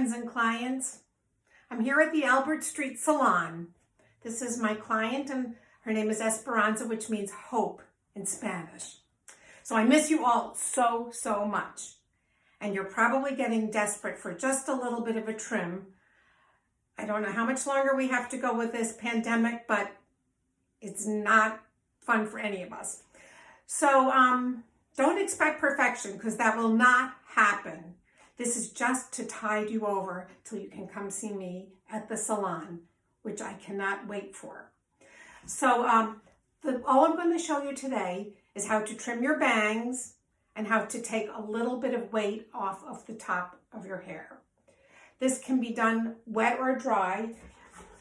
friends and clients. I'm here at the Albert Street Salon. This is my client, and her name is Esperanza, which means hope in Spanish. So I miss you all so much. And you're probably getting desperate for just a little bit of a trim. I don't know how much longer we have to go with this pandemic, but it's not fun for any of us. So don't expect perfection, because that will not happen. This is just to tide you over till you can come see me at the salon, which I cannot wait for. So all I'm going to show you today is how to trim your bangs and how to take a little bit of weight off of the top of your hair. This can be done wet or dry.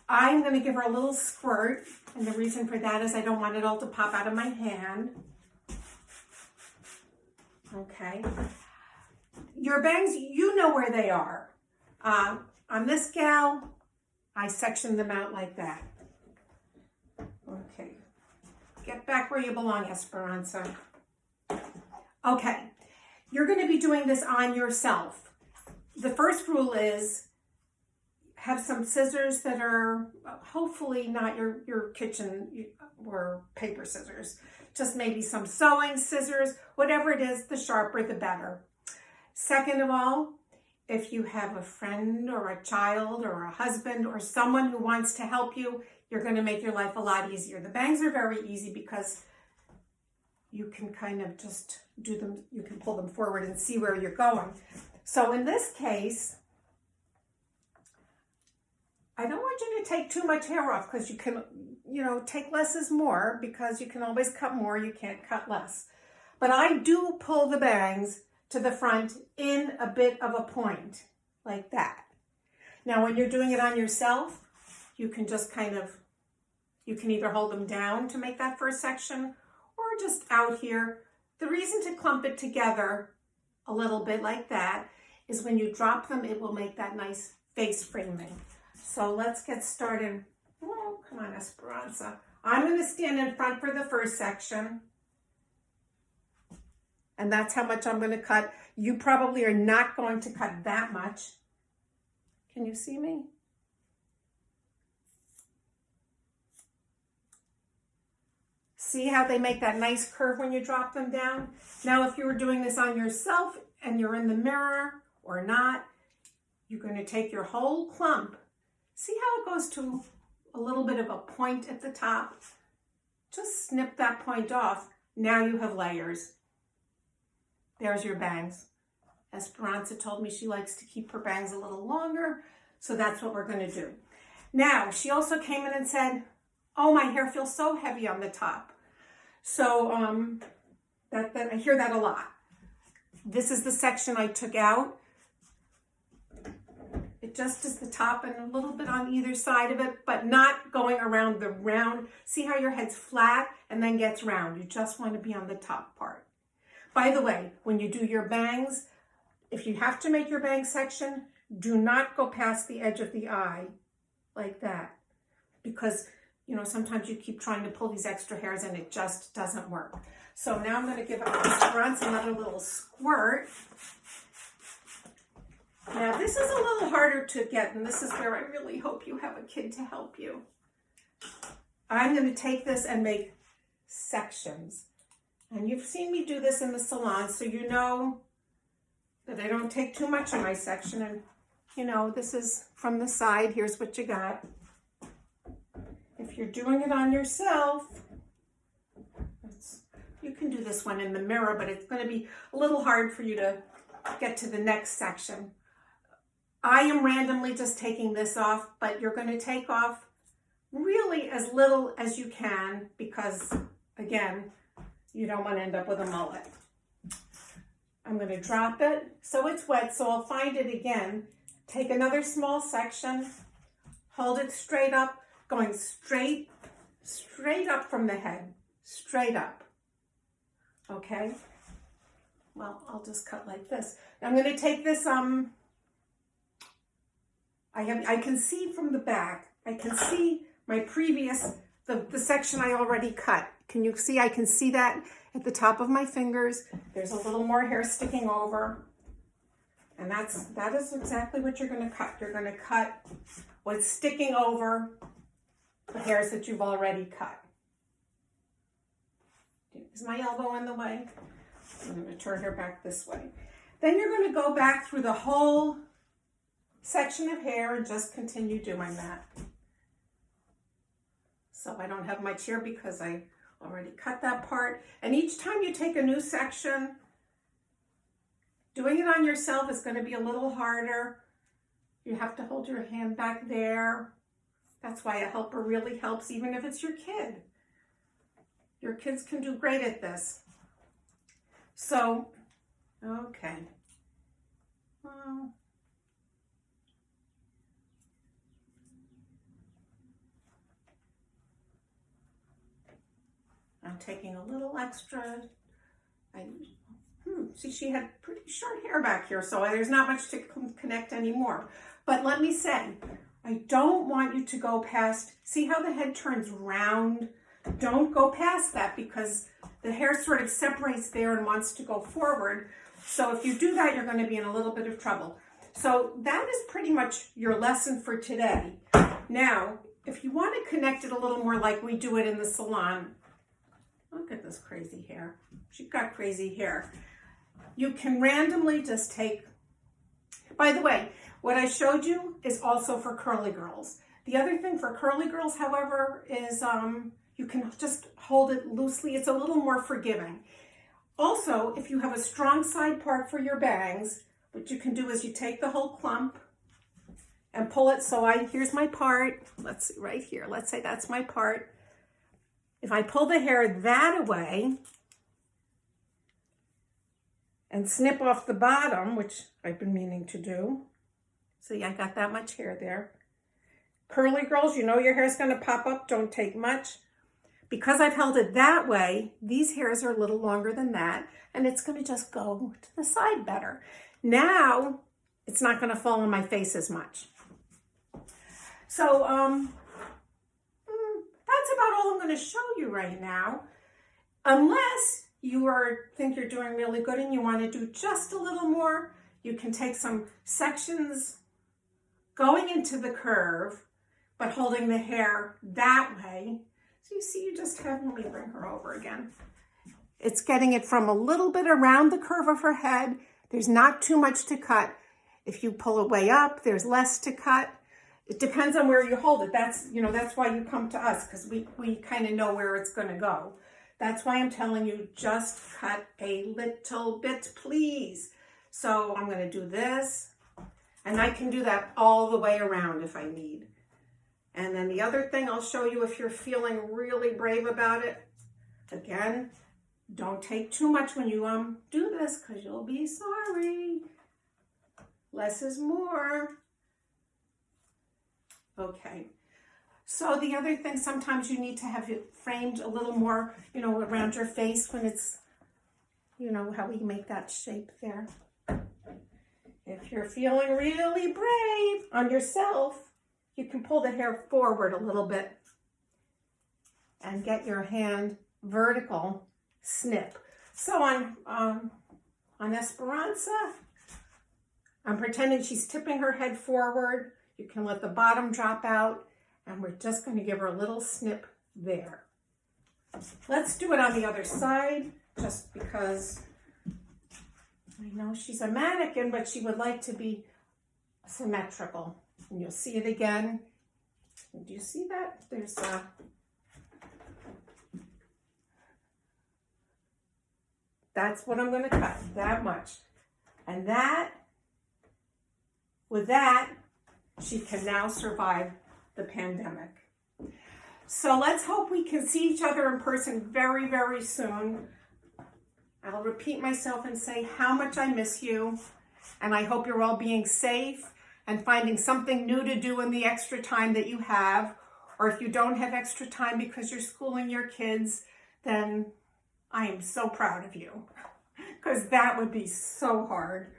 I'm going to give her a little squirt, and the reason for that is I don't want it all to pop out of my hand. Okay. Your bangs, you know where they are. On this gal, I section them out like that. Okay. Get back where you belong, Esperanza. Okay. You're going to be doing this on yourself. The first rule is have some scissors that are hopefully not your kitchen or paper scissors. Just maybe some sewing scissors. Whatever it is, the sharper the better. Second of all, if you have a friend or a child or a husband or someone who wants to help you, you're going to make your life a lot easier. The bangs are very easy because you can kind of just do them, you can pull them forward and see where you're going. So in this case, I don't want you to take too much hair off, because you can, take less is more, because you can always cut more, you can't cut less. But I do pull the bangs to the front in a bit of a point, like that. Now, when you're doing it on yourself, you can just you can either hold them down to make that first section, or just out here. The reason to clump it together a little bit like that is when you drop them, it will make that nice face framing. So let's get started. Oh, come on, Esperanza. I'm going to stand in front for the first section. And that's how much I'm going to cut. You probably are not going to cut that much. Can you see me? See how they make that nice curve when you drop them down? Now, if you were doing this on yourself and you're in the mirror or not, you're going to take your whole clump. See how it goes to a little bit of a point at the top? Just snip that point off. Now you have layers. There's your bangs. Esperanza told me she likes to keep her bangs a little longer, so that's what we're going to do. Now, she also came in and said, oh, my hair feels so heavy on the top. So I hear that a lot. This is the section I took out. It just is the top and a little bit on either side of it, but not going around the round. See how your head's flat and then gets round. You just want to be on the top part. By the way, when you do your bangs, if you have to make your bang section, do not go past the edge of the eye like that, because sometimes you keep trying to pull these extra hairs and it just doesn't work. So now I'm going to give Esperanza another little squirt. Now this is a little harder to get, and this is where I really hope you have a kid to help you. I'm going to take this and make sections. And you've seen me do this in the salon, so you know that I don't take too much of my section. And, this is from the side. Here's what you got. If you're doing it on yourself, you can do this one in the mirror, but it's going to be a little hard for you to get to the next section. I am randomly just taking this off, but you're going to take off really as little as you can, because, again, you don't want to end up with a mullet. I'm going to drop it so it's wet, so I'll find it again. Take another small section, hold it straight up, going straight up from the head, straight up. Okay? Well, I'll just cut like this. Now I'm going to take this, I can see from the back, I can see my previous, the section I already cut. Can you see? I can see that at the top of my fingers. There's a little more hair sticking over. And that is exactly what you're going to cut. You're going to cut what's sticking over the hairs that you've already cut. Is my elbow in the way? I'm going to turn her back this way. Then you're going to go back through the whole section of hair and just continue doing that. So I don't have my chair because I already cut that part. And each time you take a new section, doing it on yourself is going to be a little harder. You have to hold your hand back there. That's why a helper really helps, even if it's your kid. Your kids can do great at this. So, okay. I'm taking a little extra. See, she had pretty short hair back here, so there's not much to connect anymore. But let me say, I don't want you to go past, see how the head turns round? Don't go past that because the hair sort of separates there and wants to go forward. So if you do that, you're going to be in a little bit of trouble. So that is pretty much your lesson for today. Now, if you want to connect it a little more like we do it in the salon, look at this crazy hair. She's got crazy hair. You can randomly just take, by the way, what I showed you is also for curly girls. The other thing for curly girls, however, is you can just hold it loosely. It's a little more forgiving. Also, if you have a strong side part for your bangs, what you can do is you take the whole clump and pull it. So here's my part. Let's see, right here. Let's say that's my part. If I pull the hair that away and snip off the bottom, which I've been meaning to do. See, I got that much hair there. Curly girls, you know your hair's going to pop up. Don't take much. Because I've held it that way, these hairs are a little longer than that, and it's going to just go to the side better. Now, it's not going to fall on my face as much. So, that's about all I'm going to show you right now. Unless you think you're doing really good and you want to do just a little more, you can take some sections going into the curve, but holding the hair that way. So you see, you just have, let me bring her over again. It's getting it from a little bit around the curve of her head. There's not too much to cut. If you pull it way up, there's less to cut. It depends on where you hold it. That's why you come to us, because we kind of know where it's going to go. That's why I'm telling you, just cut a little bit, please. So I'm going to do this, and I can do that all the way around if I need. And then the other thing I'll show you if you're feeling really brave about it. Again, don't take too much when you do this, because you'll be sorry. Less is more. Okay. So the other thing, sometimes you need to have it framed a little more, around your face when it's, how we make that shape there. If you're feeling really brave on yourself, you can pull the hair forward a little bit and get your hand vertical snip. So on Esperanza, I'm pretending she's tipping her head forward. You can let the bottom drop out, and we're just going to give her a little snip there. Let's do it on the other side, just because I know she's a mannequin, but she would like to be symmetrical. And you'll see it again. Do you see that? There's that's what I'm going to cut, that much. And with that, she can now survive the pandemic. So let's hope we can see each other in person very, very soon. I'll repeat myself and say how much I miss you. And I hope you're all being safe and finding something new to do in the extra time that you have. Or if you don't have extra time because you're schooling your kids, then I am so proud of you, because that would be so hard.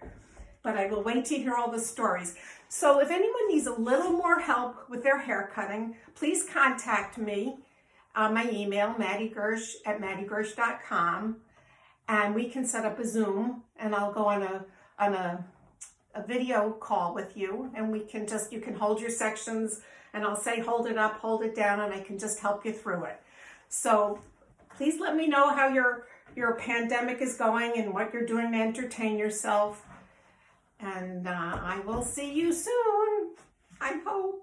But I will wait to hear all the stories. So if anyone needs a little more help with their hair cutting, please contact me. My email, maddygersh@maddygersh.com. And we can set up a Zoom, and I'll go on a a video call with you, and you can hold your sections, and I'll say hold it up, hold it down, and I can just help you through it. So please let me know how your pandemic is going and what you're doing to entertain yourself. And I will see you soon, I hope.